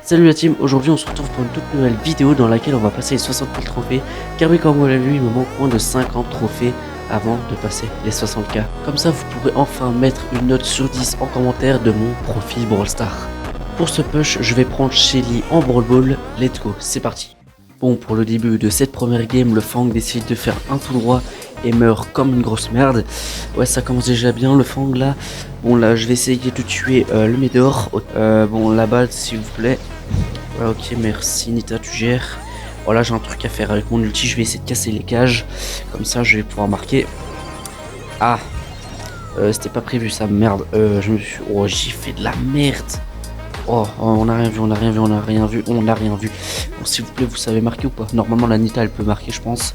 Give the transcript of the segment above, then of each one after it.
Salut la team, aujourd'hui on se retrouve pour une toute nouvelle vidéo dans laquelle on va passer les 60 000 trophées. Car oui, comme vous l'avez vu, il me manque moins de 50 trophées avant de passer les 60K. Comme ça, vous pourrez enfin mettre une note sur 10 en commentaire de mon profil Brawl Stars. Pour ce push, je vais prendre Shelly en Brawl Ball. Let's go, c'est parti. Bon, pour le début de cette première game, le Fang décide de faire un tout droit et meurt comme une grosse merde. Ouais, ça commence déjà bien le Fang là. Bon, là je vais essayer de tuer le Médor. Bon, la balle s'il vous plaît. Ouais, ok, merci Nita, tu gères. Voilà, j'ai un truc à faire avec mon ulti. Je vais essayer de casser les cages. Comme ça, je vais pouvoir marquer. Ah, c'était pas prévu ça, merde. Je me suis. Oh, j'ai fait de la merde. Oh, on a rien vu, on a rien vu, on a rien vu, on a rien vu. Bon, s'il vous plaît, vous savez marquer ou pas? Normalement, la Nita, elle peut marquer, je pense.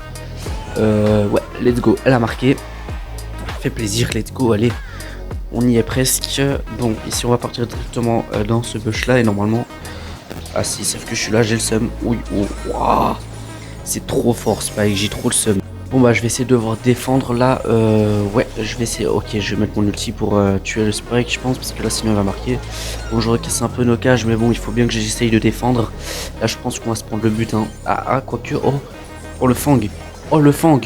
Ouais, let's go. Elle a marqué. Fait plaisir, let's go, allez. On y est presque. Bon, ici, on va partir directement dans ce bush là et normalement. Ah si, sauf que je suis là, j'ai le seum. Oui, oh, wow. C'est trop fort Spike, j'ai trop le seum. Bon bah je vais essayer de devoir défendre là. Ouais, je vais essayer. Ok, je vais mettre mon ulti pour tuer le Spike, je pense, parce que là sinon il va marquer. Bon, j'aurais cassé un peu nos cages, mais bon, il faut bien que j'essaye de défendre. Là, je pense qu'on va se prendre le but. Hein. Ah, quoique. Oh, le Fang. Oh, le Fang.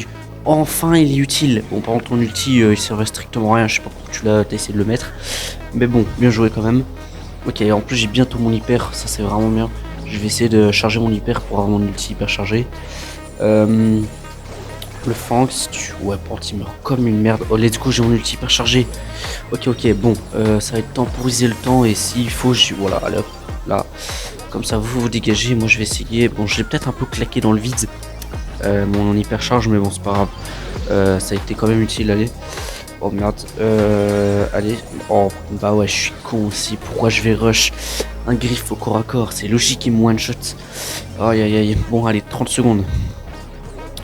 Enfin, il est utile. Bon, par contre, ton ulti, il servait strictement à rien. Je sais pas pourquoi tu l'as essayé de le mettre. Mais bon, bien joué quand même. Ok, en plus j'ai bientôt mon hyper, ça c'est vraiment bien. Je vais essayer de charger mon hyper pour avoir mon ulti hyper chargé. Le Fang, si tu... Ouais, pour il meurt comme une merde. Oh, let's go, j'ai mon ulti hyper chargé. Ok, bon, ça va être temporiser le temps et s'il faut, voilà, allez hop, là. Comme ça, vous dégagez, moi je vais essayer. Bon, je l'ai peut-être un peu claqué dans le vide, mon hyper charge, mais bon, c'est pas grave. Ça a été quand même utile, allez. Oh merde, allez, oh bah ouais, je suis con aussi, pourquoi je vais rush un griffe au corps à corps, c'est logique, il me one shot. Aïe aïe aïe, bon allez, 30 secondes,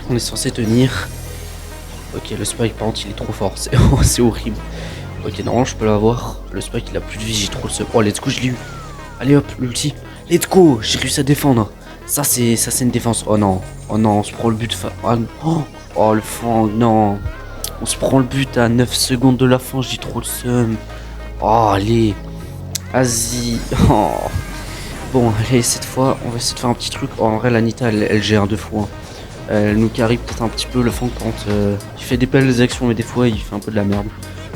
on est censé tenir. Ok, le Spike par contre il est trop fort, c'est horrible. Ok, normalement je peux l'avoir, le Spike il a plus de vie, j'ai trop le seum. Oh let's go, je l'ai eu, allez hop, l'ulti, let's go, j'ai réussi à défendre. Ça c'est une défense, oh non, on se prend le but, oh le Fang, non. On se prend le but à 9 secondes de la fin, j'ai trop le seum. Oh, allez. Vas-y. Oh. Bon, allez, cette fois, on va essayer de faire un petit truc. Oh, en vrai, la Nita, elle gère deux fois. Elle nous carry peut-être un petit peu le Fang quand il fait des belles actions, mais des fois, il fait un peu de la merde.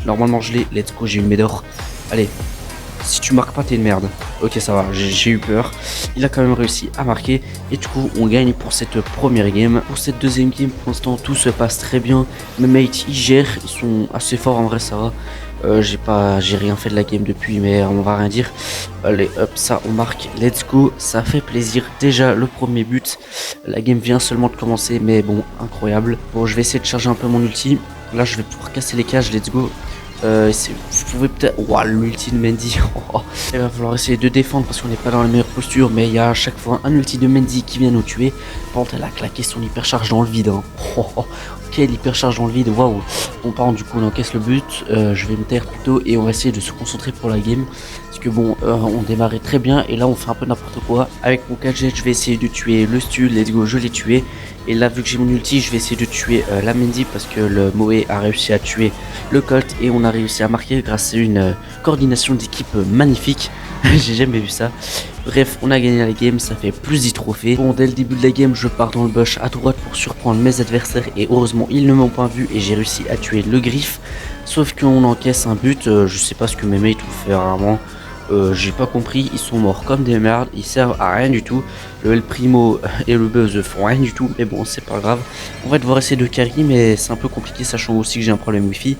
Normalement, je l'ai. Let's go, j'ai eu le Médor. Allez. Si tu marques pas, t'es une merde. Ok, ça va, j'ai eu peur. Il a quand même réussi à marquer. Et du coup, on gagne pour cette première game. Pour cette deuxième game, pour l'instant, tout se passe très bien. Mes mates, ils gèrent. Ils sont assez forts, en vrai, ça va. J'ai rien fait de la game depuis, mais on va rien dire. Allez, hop, ça, on marque. Let's go. Ça fait plaisir. Déjà, le premier but. La game vient seulement de commencer, mais bon, incroyable. Bon, je vais essayer de charger un peu mon ulti. Là, je vais pouvoir casser les cages. Let's go. Vous pouvez peut-être... Ouah, l'ulti de Mendy. Il va falloir essayer de défendre parce qu'on n'est pas dans la meilleure posture. Mais il y a à chaque fois un ulti de Mendy qui vient nous tuer. Par contre, elle a claqué son hypercharge dans le vide. Hein. Quelle hypercharge dans le vide. Waouh. Bon, par contre, du coup, on encaisse le but. Je vais me taire plutôt et on va essayer de se concentrer pour la game. Parce que bon, on démarrait très bien. Et là, on fait un peu n'importe quoi. Avec mon gadget, je vais essayer de tuer le Stu. Let's go, je l'ai tué. Et là, vu que j'ai mon ulti, je vais essayer de tuer la Mendy parce que le Moe a réussi à tuer le Colt et on a réussi à marquer grâce à une coordination d'équipe magnifique. J'ai jamais vu ça. Bref, on a gagné la game, ça fait plus 10 trophées. Bon, dès le début de la game, je pars dans le bush à droite pour surprendre mes adversaires et heureusement, ils ne m'ont pas vu et j'ai réussi à tuer le griffe. Sauf qu'on encaisse un but, je sais pas ce que mes mates vont faire vraiment. J'ai pas compris, ils sont morts comme des merdes, ils servent à rien du tout. Le El Primo et le Buzz font rien du tout, mais bon, c'est pas grave. On va devoir essayer de carry, mais c'est un peu compliqué, sachant aussi que j'ai un problème wifi.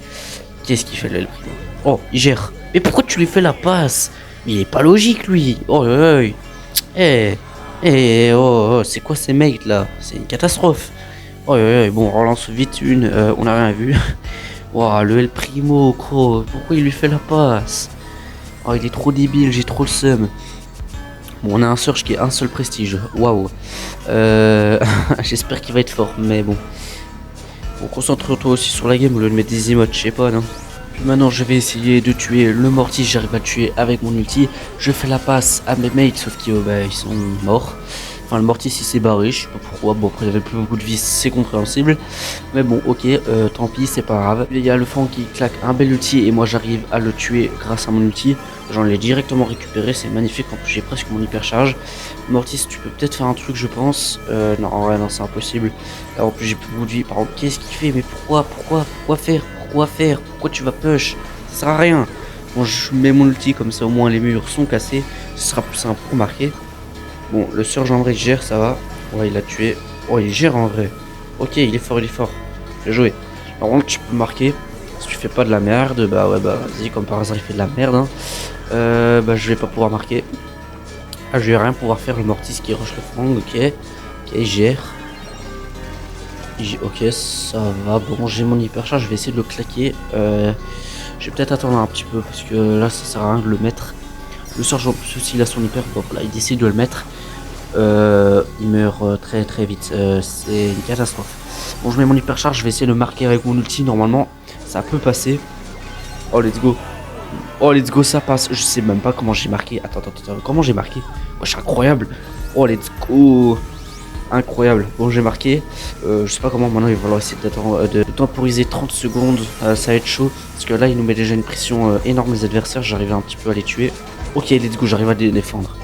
Qu'est-ce qu'il fait le El Primo? Oh, il gère. Mais pourquoi tu lui fais la passe? Il est pas logique lui. Oh, c'est quoi ces mates là? C'est une catastrophe. Oh, bon, on relance vite une, on a rien vu. Waouh, le El Primo, gros, pourquoi il lui fait la passe? Oh, il est trop débile, j'ai trop le seum. Bon, on a un Surge qui est un seul prestige. Waouh. J'espère qu'il va être fort, mais bon. Bon, concentre-toi aussi sur la game au lieu de mettre des emotes, je sais pas, non. Puis maintenant, je vais essayer de tuer le Mortis. J'arrive à le tuer avec mon ulti. Je fais la passe à mes mates, sauf qu'ils ils sont morts. Enfin, le mortis il s'est barré, je sais pas pourquoi. Bon, après il avait plus beaucoup de vie, c'est compréhensible. Mais bon, ok, tant pis, c'est pas grave. Il y a le Fang qui claque un bel ulti et moi j'arrive à le tuer grâce à mon ulti. J'en ai directement récupéré, c'est magnifique. En plus, j'ai presque mon hyper charge. Mortis, tu peux peut-être faire un truc, je pense. Non, en vrai, non, c'est impossible. Là, en plus, j'ai plus beaucoup de vie. Par contre, qu'est-ce qu'il fait? Mais pourquoi faire? Pourquoi tu vas push? Ça sert à rien. Bon, je mets mon ulti comme ça, au moins les murs sont cassés. Ce sera plus simple pour marquer. Bon, le Surge en vrai il gère, ça va. Ouais, il a tué. Oh, il gère en vrai. Ok, il est fort, il est fort. Bien joué. Par contre, tu peux marquer. Si tu fais pas de la merde, bah ouais, bah vas-y, comme par hasard, il fait de la merde. Hein. Bah, je vais pas pouvoir marquer. Ah, je vais rien pouvoir faire. Le Mortis qui rush le Fang, ok. Ok, il gère. Ok, ça va. Bon, j'ai mon hyper charge, je vais essayer de le claquer. Je vais peut-être attendre un petit peu parce que là, ça sert à rien de le mettre. Le Surge en plus aussi, il a son hyper. Bon, là, il décide de le mettre. Il meurt très très vite. C'est une catastrophe. Bon, je mets mon hyper charge, je vais essayer de le marquer avec mon ulti. Normalement, ça peut passer. Oh, let's go. Oh, let's go, ça passe. Je sais même pas comment j'ai marqué. Attends. Comment j'ai marqué? Oh, c'est incroyable. Oh, let's go. Incroyable. Bon, j'ai marqué. Je sais pas comment maintenant il va falloir essayer de temporiser 30 secondes. Ça va être chaud. Parce que là, il nous met déjà une pression énorme, les adversaires. J'arrive un petit peu à les tuer. Ok, let's go, j'arrive à les défendre.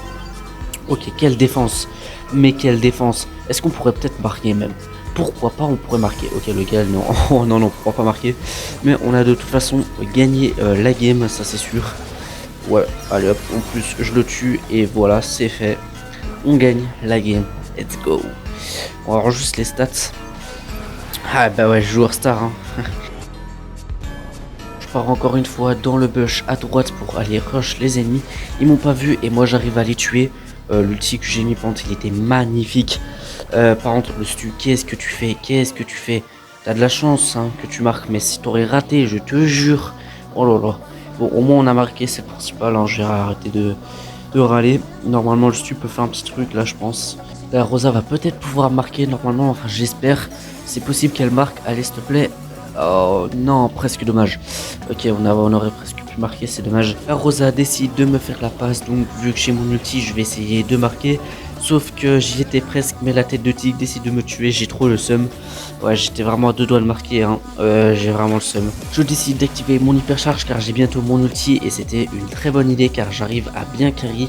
Ok, quelle défense. Mais quelle défense. Est-ce qu'on pourrait peut-être marquer même? Pourquoi pas, on pourrait marquer. Ok, le gars, non. Oh, non, pourquoi pas marquer. Mais on a de toute façon gagné la game, ça c'est sûr. Ouais, allez hop, en plus je le tue et voilà, c'est fait. On gagne la game. Let's go. On va voir juste les stats. Ah bah ouais, joueur star. Hein. Je pars encore une fois dans le bush à droite pour aller rush les ennemis. Ils m'ont pas vu et moi j'arrive à les tuer. L'ulti que j'ai mis pendant il était magnifique. Par contre le stu, qu'est-ce que tu fais? T'as de la chance hein, que tu marques, mais si t'aurais raté, je te jure. Oh là là. Bon, au moins on a marqué, c'est le principal. Hein. J'ai arrêté de râler. Normalement le stu peut faire un petit truc là, je pense. La Rosa va peut-être pouvoir marquer normalement, enfin j'espère. C'est possible qu'elle marque, allez s'il te plaît. Oh non, presque dommage. Ok, on aurait presque pu marquer, c'est dommage. La Rosa décide de me faire la passe, donc vu que j'ai mon ulti, je vais essayer de marquer. Sauf que j'y étais presque, mais la tête de tigre décide de me tuer, j'ai trop le seum. Ouais, j'étais vraiment à 2 doigts de marquer, hein. J'ai vraiment le seum. Je décide d'activer mon hyper charge car j'ai bientôt mon ulti et c'était une très bonne idée car j'arrive à bien carry.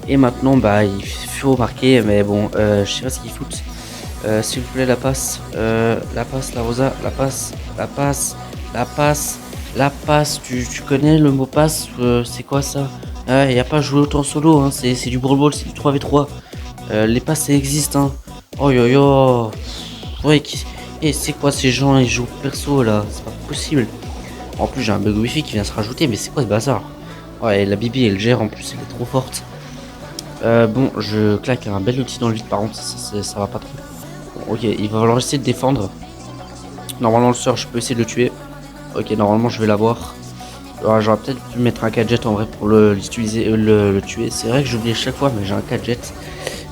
Et maintenant, bah, il faut marquer, mais bon, je sais pas ce qu'ils foutent. S'il vous plaît, la passe, la Rosa, la passe. Tu connais le mot passe, c'est quoi ça? Il n'y a pas à jouer autant solo, hein, c'est du Brawl Ball, c'est du 3v3. Les passes, ça existe, hein. Oh yo yo. Ouais, et c'est quoi ces gens, ils jouent perso là? C'est pas possible. En plus, j'ai un bug wifi qui vient se rajouter, mais c'est quoi ce bazar? Ouais, la Bibi, elle gère en plus, elle est trop forte. Bon, je claque un bel outil dans le vide, par contre, ça va pas trop. Bon, ok, il va falloir essayer de défendre. Normalement, le sort, je peux essayer de le tuer. Ok, normalement, je vais l'avoir. J'aurais peut-être pu mettre un gadget en vrai pour l'utiliser, le tuer. C'est vrai que j'oublie chaque fois, mais j'ai un gadget.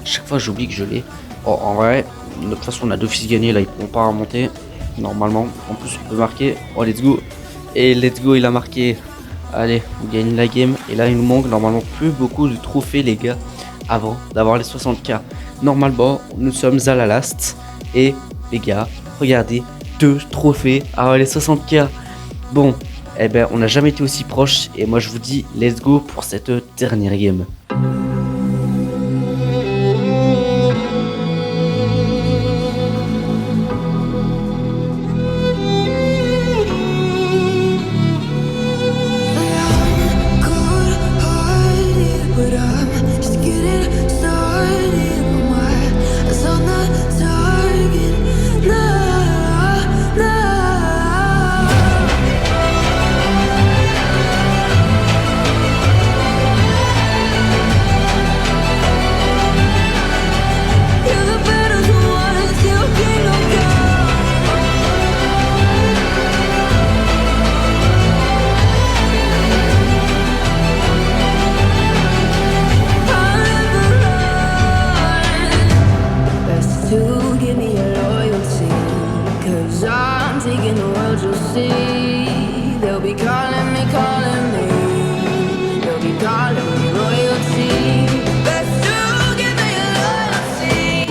Chaque fois, j'oublie que je l'ai. Oh, en vrai, de toute façon, on a d'office gagné. Là, ils pourront pas remonter. Normalement, en plus, on peut marquer. Oh, let's go. Et let's go, il a marqué. Allez, on gagne la game. Et là, il nous manque normalement plus beaucoup de trophées, les gars, avant d'avoir les 60K. Normalement, nous sommes à la last. Et les gars, regardez, 2 trophées avant les 60K. Bon, eh ben, on n'a jamais été aussi proche. Et moi, je vous dis, let's go pour cette dernière game.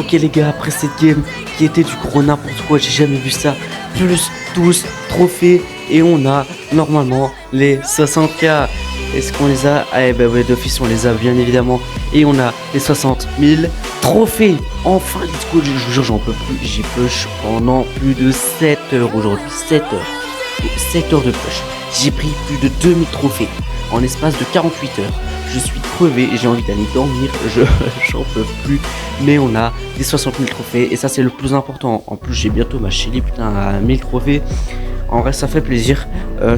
Ok les gars, après cette game qui était du gros n'importe quoi, j'ai jamais vu ça. Plus 12 trophées et on a normalement les 60K. Est-ce qu'on les a? Ah bah ouais, d'office on les a bien évidemment. Et on a les 60 000 trophées. Enfin let's go, je vous jure j'en peux plus. J'ai push pendant plus de 7 heures aujourd'hui. 7 heures. 7 heures de push. J'ai pris plus de 2000 trophées en l'espace de 48 heures. Je suis crevé et j'ai envie d'aller dormir, j'en peux plus. Mais on a des 60 000 trophées et ça c'est le plus important. En plus j'ai bientôt ma Shelly putain à 1000 trophées. En vrai ça fait plaisir.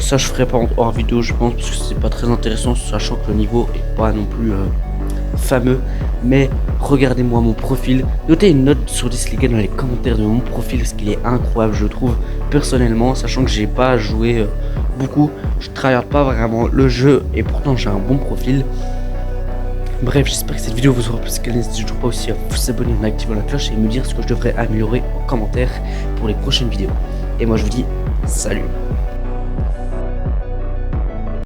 Ça je ferai pas en hors vidéo je pense parce que c'est pas très intéressant sachant que le niveau est pas non plus fameux. Mais regardez-moi mon profil. Notez une note sur 10 les gars dans les commentaires de mon profil parce qu'il est incroyable je trouve personnellement. Sachant que j'ai pas joué beaucoup, je travaille pas vraiment le jeu et pourtant j'ai un bon profil. Bref, j'espère que cette vidéo vous aura plu. Si n'hésitez toujours pas aussi à vous abonner en activant la cloche et me dire ce que je devrais améliorer en commentaire pour les prochaines vidéos. Et moi je vous dis salut.